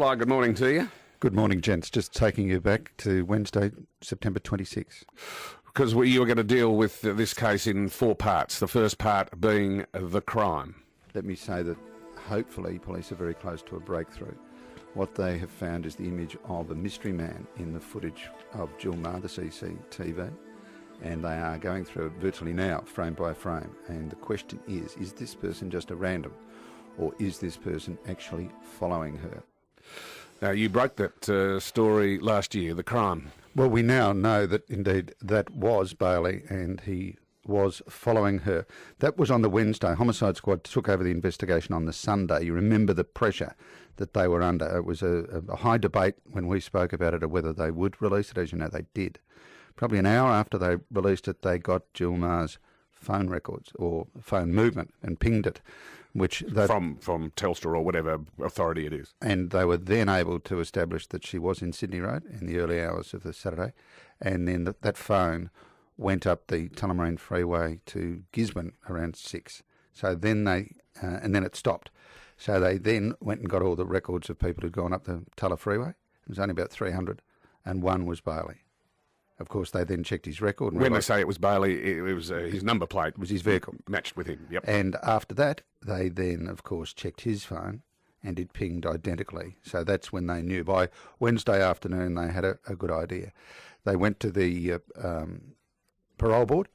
Sly, good morning to you. Good morning, gents. Just taking you back to Wednesday, September 26th. Because you were going to deal with this case in 4 parts, the first part being the crime. Let me say that hopefully police are very close to a breakthrough. What they have found is the image of a mystery man in the footage of Jill Meagher, the CCTV, and they are going through it virtually now, frame by frame. And the question is this person just a random, or is this person actually following her? Now, you broke that story last year, the crime. Well, we now know that indeed that was Bailey and he was following her. That was on the Wednesday. Homicide Squad took over the investigation on the Sunday. You remember the pressure that they were under. It was a high debate when we spoke about it of whether they would release it. As you know, they did. Probably an hour after they released it, they got Jill Meagher's phone records or phone movement and pinged it, which from Telstra or whatever authority it is. And they were then able to establish that she was in Sydney Road in the early hours of the Saturday, and then that phone went up the Tullamarine Freeway to Gisborne around 6. So then and then it stopped. So they then went and got all the records of people who'd gone up the Tulla Freeway. It was only about 300, and one was Bailey. Of course, they then checked his record. When they say it was Bailey, it was his number plate. It was his vehicle. Matched with him, yep. And after that, they then, of course, checked his phone, and it pinged identically. So that's when they knew. By Wednesday afternoon, they had a good idea. They went to the parole board,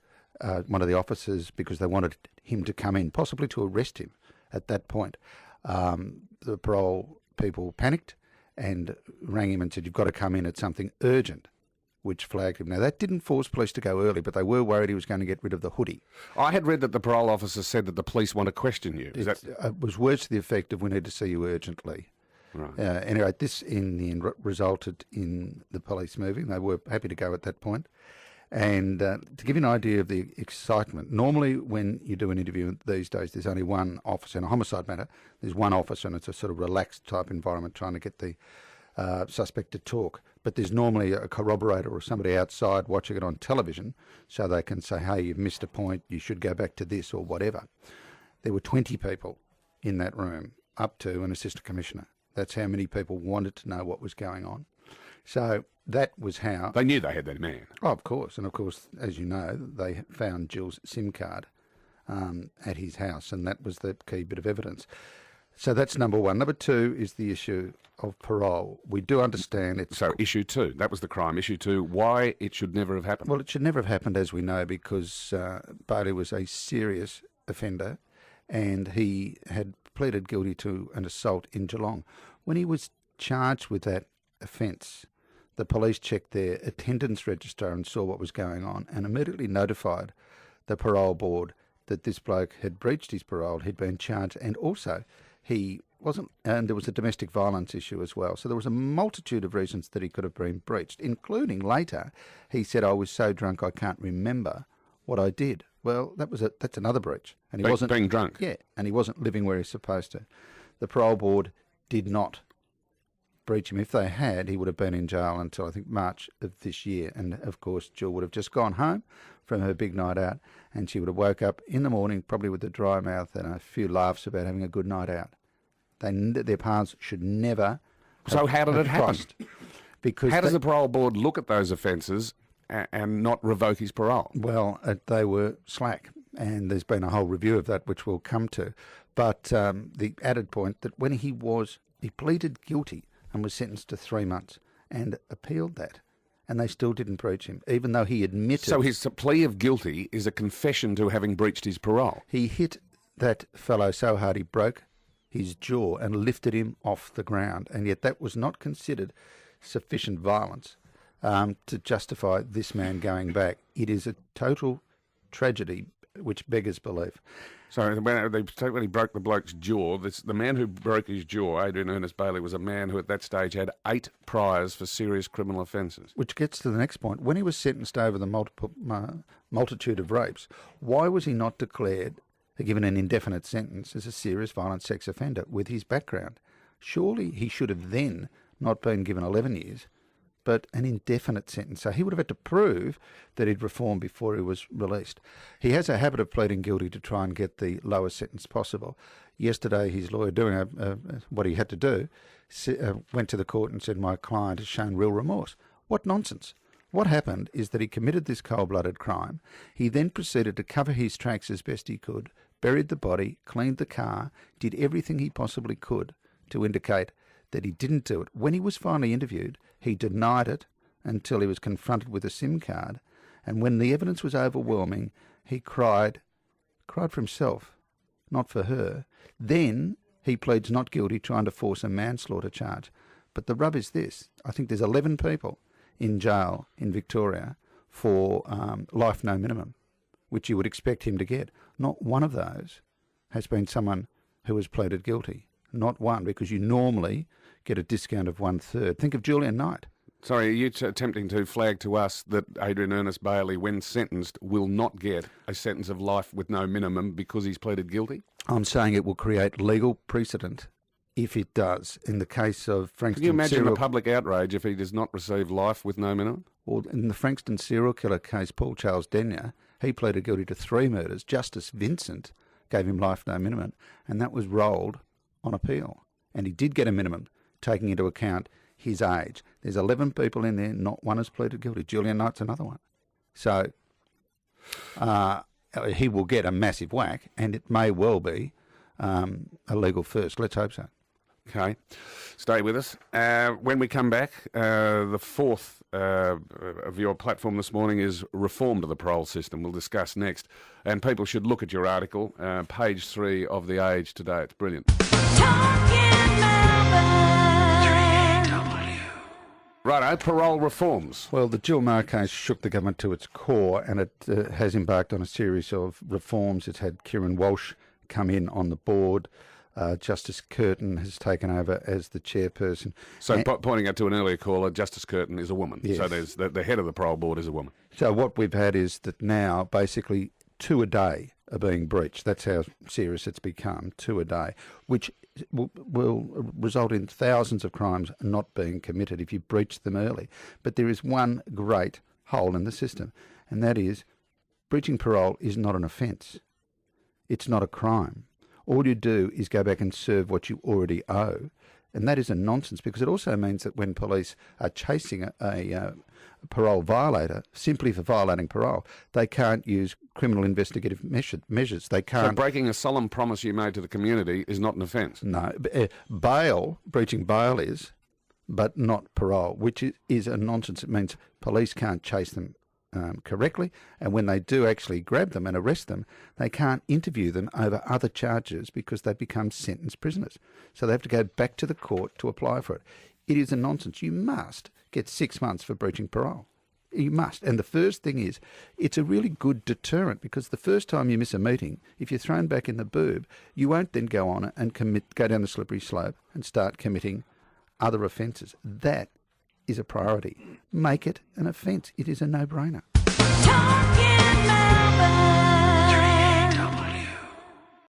one of the officers, because they wanted him to come in, possibly to arrest him at that point. The parole people panicked and rang him and said, "You've got to come in, it's something urgent," which flagged him. Now, that didn't force police to go early, but they were worried he was going to get rid of the hoodie. I had read that the parole officer said that the police want to question you. It was words to the effect of, "We need to see you urgently." Right. Anyway, this in the end resulted in the police moving. They were happy to go at that point. And to give you an idea of the excitement, normally when you do an interview these days, there's only one officer. In a homicide matter, there's one officer, and it's a sort of relaxed type environment trying to get the suspect to talk. But there's normally a corroborator or somebody outside watching it on television so they can say, "Hey, you've missed a point, you should go back to this," or whatever. There were 20 people in that room, up to an assistant commissioner. That's how many people wanted to know what was going on. So that was how... They knew they had that man. Oh, of course. And of course, as you know, they found Jill's SIM card at his house, and that was the key bit of evidence. So that's number one. Number two is the issue of parole. We do understand it's... So issue 2, that was the crime. Issue 2, why it should never have happened. Well, it should never have happened, as we know, because Bailey was a serious offender and he had pleaded guilty to an assault in Geelong. When he was charged with that offence, the police checked their attendance register and saw what was going on and immediately notified the parole board that this bloke had breached his parole, he'd been charged, and also he wasn't, and there was a domestic violence issue as well. So there was a multitude of reasons that he could have been breached, including later he said, "I was so drunk I can't remember what I did." Well, that's another breach. And he wasn't being drunk. Yeah, and he wasn't living where he's supposed to. The parole board did not breach him. If they had, he would have been in jail until I think March of this year. And of course, Jill would have just gone home from her big night out, and she would have woke up in the morning probably with a dry mouth and a few laughs about having a good night out. Their paths should never. So how did it happen? Because how does the parole board look at those offences and not revoke his parole? Well, they were slack, and there's been a whole review of that, which we'll come to. But the added point that when he pleaded guilty and was sentenced to 3 months and appealed that, and they still didn't breach him, even though he admitted... So his plea of guilty is a confession to having breached his parole? He hit that fellow so hard he broke his jaw and lifted him off the ground, and yet that was not considered sufficient violence to justify this man going back. It is a total tragedy which beggars belief. So when he broke the bloke's jaw, the man who broke his jaw, Adrian Ernest Bailey, was a man who at that stage had 8 priors for serious criminal offences. Which gets to the next point. When he was sentenced over the multitude of rapes, why was he not given an indefinite sentence as a serious violent sex offender with his background? Surely he should have then not been given 11 years, but an indefinite sentence. So he would have had to prove that he'd reformed before he was released. He has a habit of pleading guilty to try and get the lowest sentence possible. Yesterday, his lawyer, doing what he had to do, went to the court and said, my client has shown real remorse. What nonsense. What happened is that he committed this cold-blooded crime. He then proceeded to cover his tracks as best he could, buried the body, cleaned the car, did everything he possibly could to indicate that he didn't do it. When he was finally interviewed, he denied it until he was confronted with a SIM card. And when the evidence was overwhelming, he cried for himself, not for her. Then he pleads not guilty, trying to force a manslaughter charge. But the rub is this. I think there's 11 people in jail in Victoria for life no minimum, which you would expect him to get. Not one of those has been someone who has pleaded guilty. Not one, because you normally get a discount of 1/3. Think of Julian Knight. Sorry, are you attempting to flag to us that Adrian Ernest Bailey, when sentenced, will not get a sentence of life with no minimum because he's pleaded guilty? I'm saying it will create legal precedent if it does. In the case of Frankston... Can you imagine the public outrage if he does not receive life with no minimum? Well, in the Frankston serial killer case, Paul Charles Denyer, he pleaded guilty to 3 murders. Justice Vincent gave him life no minimum, and that was rolled on appeal. And he did get a minimum, taking into account his age. There's 11 people in there, not one has pleaded guilty. Julian Knight's another one. So he will get a massive whack, and it may well be a legal first. Let's hope so. Okay, stay with us. When we come back, the fourth of your platform this morning is reform to the parole system. We'll discuss next. And people should look at your article, page 3 of The Age today. It's brilliant. Righto, parole reforms. Well, the Jill Meagher case shook the government to its core, and it has embarked on a series of reforms. It's had Kieran Walsh come in on the board. Justice Curtin has taken over as the chairperson. So pointing out to an earlier caller, Justice Curtin is a woman. Yes. So there's the head of the parole board is a woman. So what we've had is that now basically 2 a day are being breached. That's how serious it's become, 2 a day, which will result in thousands of crimes not being committed if you breach them early. But there is one great hole in the system, and that is breaching parole is not an offence. It's not a crime. All you do is go back and serve what you already owe. And that is a nonsense, because it also means that when police are chasing a parole violator simply for violating parole, they can't use criminal investigative measures. They can't. So breaking a solemn promise you made to the community is not an offence? No. Breaching bail is, but not parole, which is a nonsense. It means police can't chase them correctly, and when they do actually grab them and arrest them, they can't interview them over other charges because they become sentenced prisoners. So they have to go back to the court to apply for it. It is a nonsense. You must get 6 months for breaching parole. You must. And the first thing is, it's a really good deterrent, because the first time you miss a meeting, if you're thrown back in the boob, you won't then go on and go down the slippery slope and start committing other offences. That is a priority. Make it an offence. It is a no-brainer.